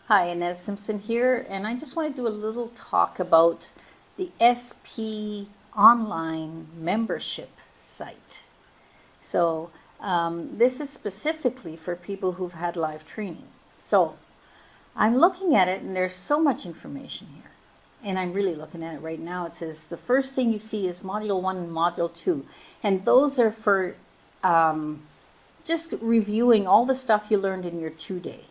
Hi, Inez Simpson here, and I just want to do a little talk about the SP online membership site. So this is specifically for people who've had live training. So I'm looking at it, and there's so much information here, and I'm really looking at it right now. It says the first thing you see is Module 1 and Module 2, and those are for just reviewing all the stuff you learned in your 2-day.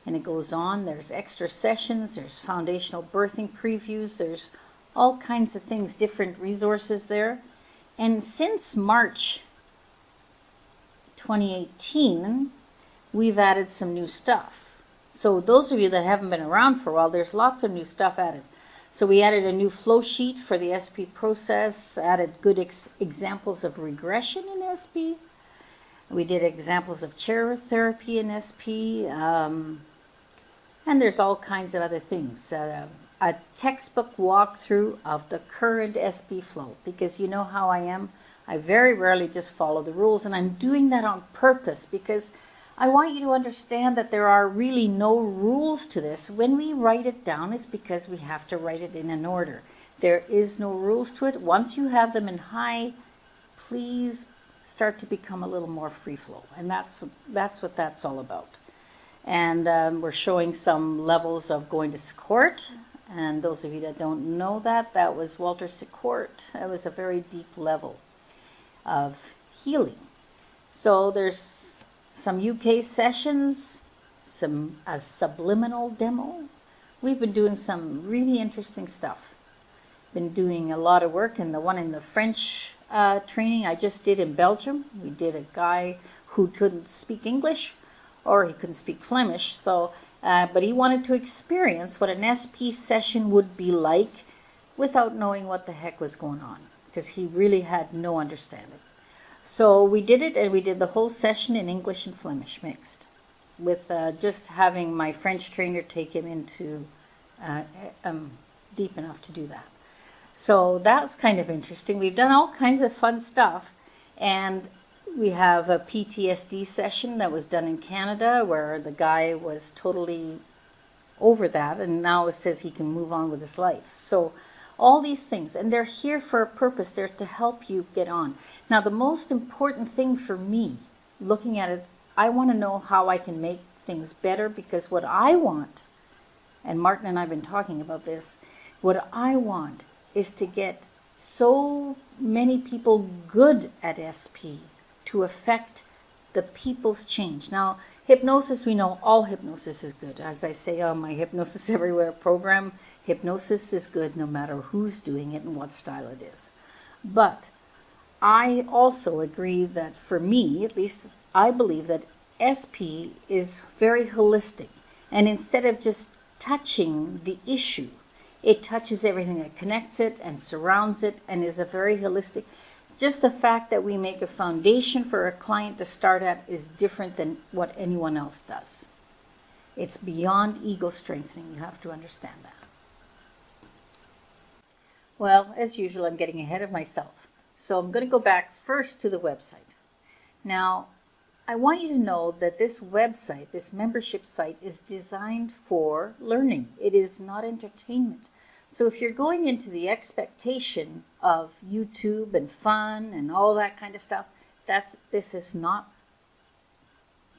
And it goes on, there's extra sessions, there's foundational birthing previews, there's all kinds of things, different resources there. And since March 2018, we've added some new stuff. So those of you that haven't been around for a while, there's lots of new stuff added. So we added a new flow sheet for the SP process, added good examples of regression in SP. We did examples of chair therapy in SP. And there's all kinds of other things. A textbook walkthrough of the current SP flow, because you know how I am. I very rarely just follow the rules, and I'm doing that on purpose because I want you to understand that there are really no rules to this. When we write it down, it's because we have to write it in an order. There is no rules to it. Once you have them in high, please start to become a little more free flow, and that's what that's all about. And we're showing some levels of going to Secourt. And those of you that don't know that, that was Walter Secourt. It was a very deep level of healing. So there's some UK sessions, a subliminal demo. We've been doing some really interesting stuff. Been doing a lot of work, and the one in the French training I just did in Belgium. We did a guy who couldn't speak English, or he couldn't speak Flemish, so but he wanted to experience what an SP session would be like without knowing what the heck was going on, because he really had no understanding. So we did it, and we did the whole session in English and Flemish mixed, with just having my French trainer take him into deep enough to do that. So that's kind of interesting. We've done all kinds of fun stuff, and we have a PTSD session that was done in Canada where the guy was totally over that, and now it says he can move on with his life. So all these things, and they're here for a purpose. They're to help you get on. Now, the most important thing for me, looking at it, I want to know how I can make things better, because what I want, and Martin and I have been talking about this, what I want is to get so many people good at SP to affect the people's change. Now, hypnosis, we know all hypnosis is good. As I say on my Hypnosis Everywhere program, hypnosis is good no matter who's doing it and what style it is. But I also agree that for me, at least, I believe that SP is very holistic. And instead of just touching the issue, it touches everything that connects it and surrounds it, and is a very holistic. Just the fact that we make a foundation for a client to start at is different than what anyone else does. It's beyond ego strengthening. You have to understand that. Well, as usual, I'm getting ahead of myself. So I'm going to go back first to the website. Now, I want you to know that this website, this membership site, is designed for learning. It is not entertainment. So if you're going into the expectation of YouTube and fun and all that kind of stuff, this is not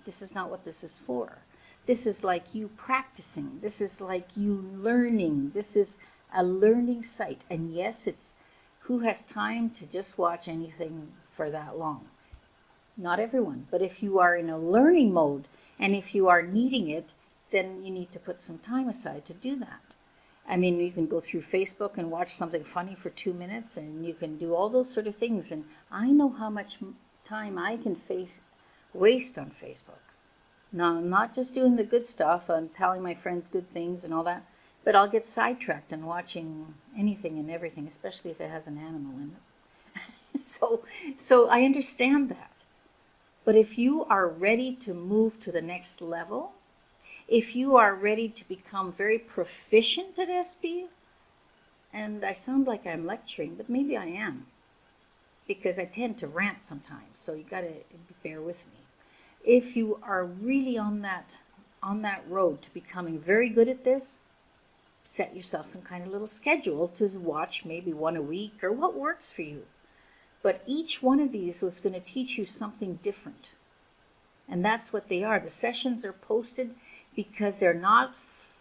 what this is for. This is like you practicing. This is like you learning. This is a learning site. And yes, it's who has time to just watch anything for that long? Not everyone. But if you are in a learning mode, and if you are needing it, then you need to put some time aside to do that. I mean, you can go through Facebook and watch something funny for 2 minutes, and you can do all those sort of things. And I know how much time I can waste on Facebook. Now, I'm not just doing the good stuff and telling my friends good things and all that, but I'll get sidetracked in watching anything and everything, especially if it has an animal in it. So I understand that. But if you are ready to move to the next level, if you are ready to become very proficient at SP, and I sound like I'm lecturing, but maybe I am, because I tend to rant sometimes, so you got to bear with me. If you are really on on that road to becoming very good at this, set yourself some kind of little schedule to watch, maybe one a week or what works for you. But each one of these is going to teach you something different. And that's what they are. The sessions are posted because they're not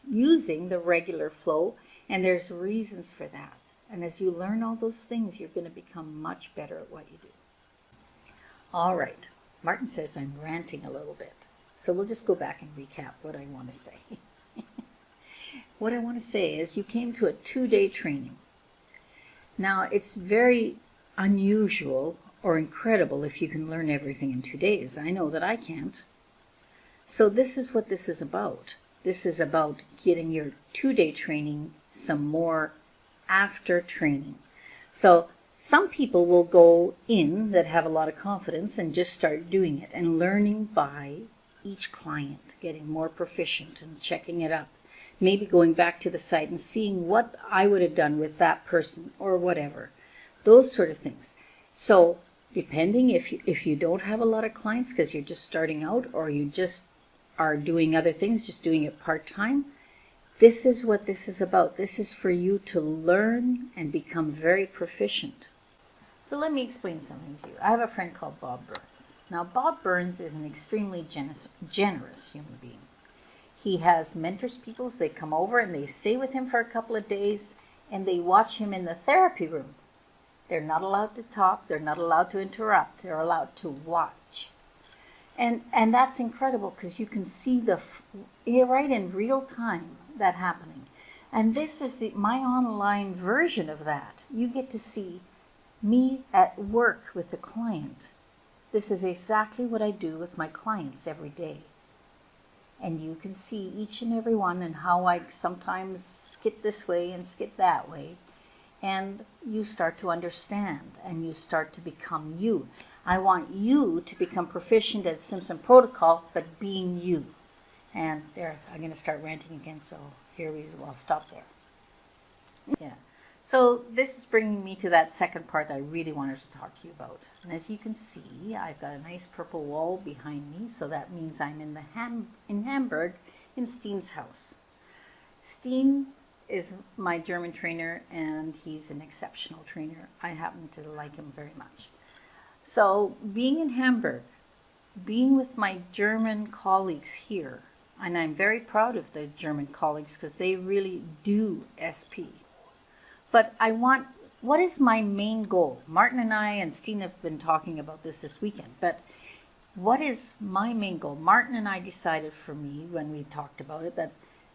using the regular flow, and there's reasons for that. And as you learn all those things, you're going to become much better at what you do. All right. Martin says I'm ranting a little bit. So we'll just go back and recap what I want to say. What I want to say is you came to a 2-day training. Now, it's very unusual or incredible if you can learn everything in 2 days. I know that I can't. So this is what this is about. This is about getting your 2-day training some more after training. So some people will go in that have a lot of confidence and just start doing it and learning by each client, getting more proficient and checking it up. Maybe going back to the site and seeing what I would have done with that person or whatever. Those sort of things. So depending if you don't have a lot of clients because you're just starting out or you just are doing other things, just doing it part-time, this is what this is about. This is for you to learn and become very proficient. So let me explain something to you. I have a friend called Bob Burns. Now, Bob Burns is an extremely generous human being. He has mentors people. They come over and they stay with him for a couple of days and they watch him in the therapy room. They're not allowed to talk. They're not allowed to interrupt. They're allowed to watch. And that's incredible because you can see right in real time that happening. And this is my online version of that. You get to see me at work with the client. This is exactly what I do with my clients every day. And you can see each and every one and how I sometimes skip this way and skip that way. And you start to understand and you start to become you. I want you to become proficient at Simpson Protocol, but being you. And there, I'm going to start ranting again, so I'll stop there. Yeah. So this is bringing me to that second part that I really wanted to talk to you about. And as you can see, I've got a nice purple wall behind me, so that means I'm in in Hamburg, in Steen's house. Steen is my German trainer, and he's an exceptional trainer. I happen to like him very much. So being in Hamburg, being with my German colleagues here, and I'm very proud of the German colleagues because they really do SP. But what is my main goal? Martin and I and Steen have been talking about this weekend, but what is my main goal? Martin and I decided for me when we talked about it that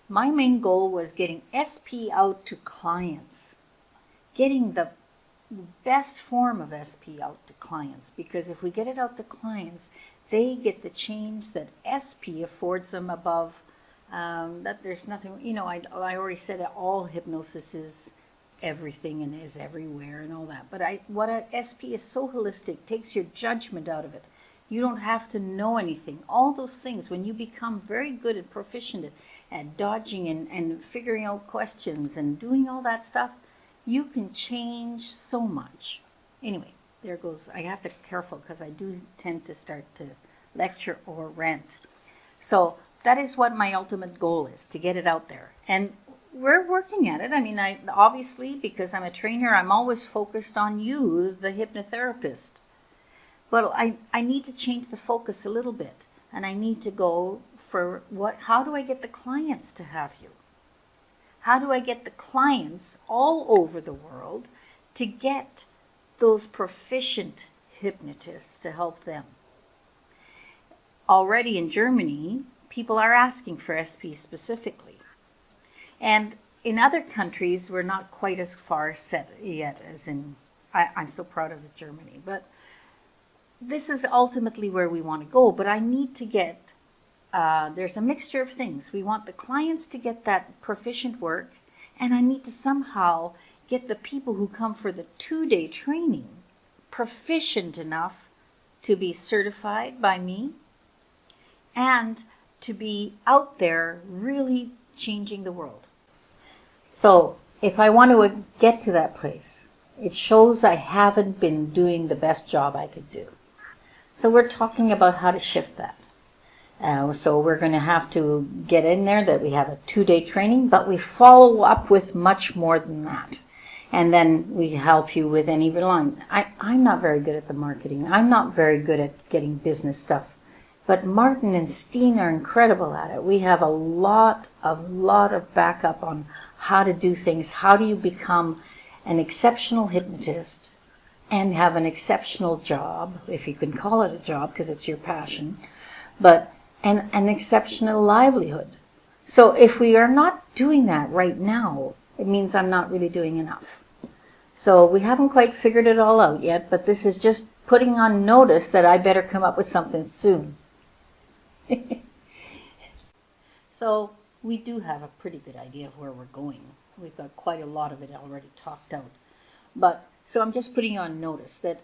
my main goal was getting SP out to clients, getting the best form of SP out to clients, because if we get it out to clients, they get the change that SP affords them above, that there's nothing, I already said that all hypnosis is everything and is everywhere and all that. But SP is so holistic, takes your judgment out of it. You don't have to know anything. All those things, when you become very good and proficient at dodging and figuring out questions and doing all that stuff, you can change so much. Anyway, there goes. I have to be careful because I do tend to start to lecture or rant. So that is what my ultimate goal is, to get it out there. And we're working at it. I mean, obviously, because I'm a trainer, I'm always focused on you, the hypnotherapist. But I need to change the focus a little bit. And I need to go for how do I get the clients to have you? How do I get the clients all over the world to get those proficient hypnotists to help them? Already in Germany, people are asking for SP specifically. And in other countries, we're not quite as far set yet as in, I'm so proud of Germany. But this is ultimately where we want to go. But I need to get, there's a mixture of things. We want the clients to get that proficient work. And I need to somehow get the people who come for the 2-day training proficient enough to be certified by me and to be out there really changing the world. So if I want to get to that place, it shows I haven't been doing the best job I could do. So we're talking about how to shift that. So we're going to have to get in there that we have a 2-day training, but we follow up with much more than that. And then we help you with any line. I'm not very good at the marketing. I'm not very good at getting business stuff. But Martin and Steen are incredible at it. We have a lot of backup on how to do things. How do you become an exceptional hypnotist and have an exceptional job, if you can call it a job because it's your passion, but an exceptional livelihood. So if we are not doing that right now, it means I'm not really doing enough. So we haven't quite figured it all out yet, but this is just putting on notice that I better come up with something soon. So we do have a pretty good idea of where we're going. We've got quite a lot of it already talked out. But so I'm just putting you on notice that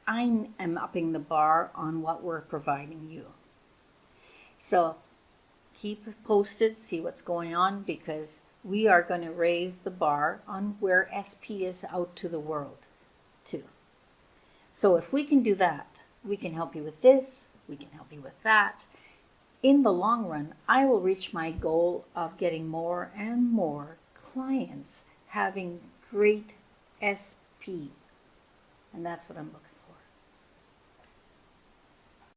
I am upping the bar on what we're providing you. So keep posted, see what's going on, because we are going to raise the bar on where SP is out to the world too. So if we can do that, we can help you with this, we can help you with that. In the long run, I will reach my goal of getting more and more clients having great SP. And that's what I'm looking for.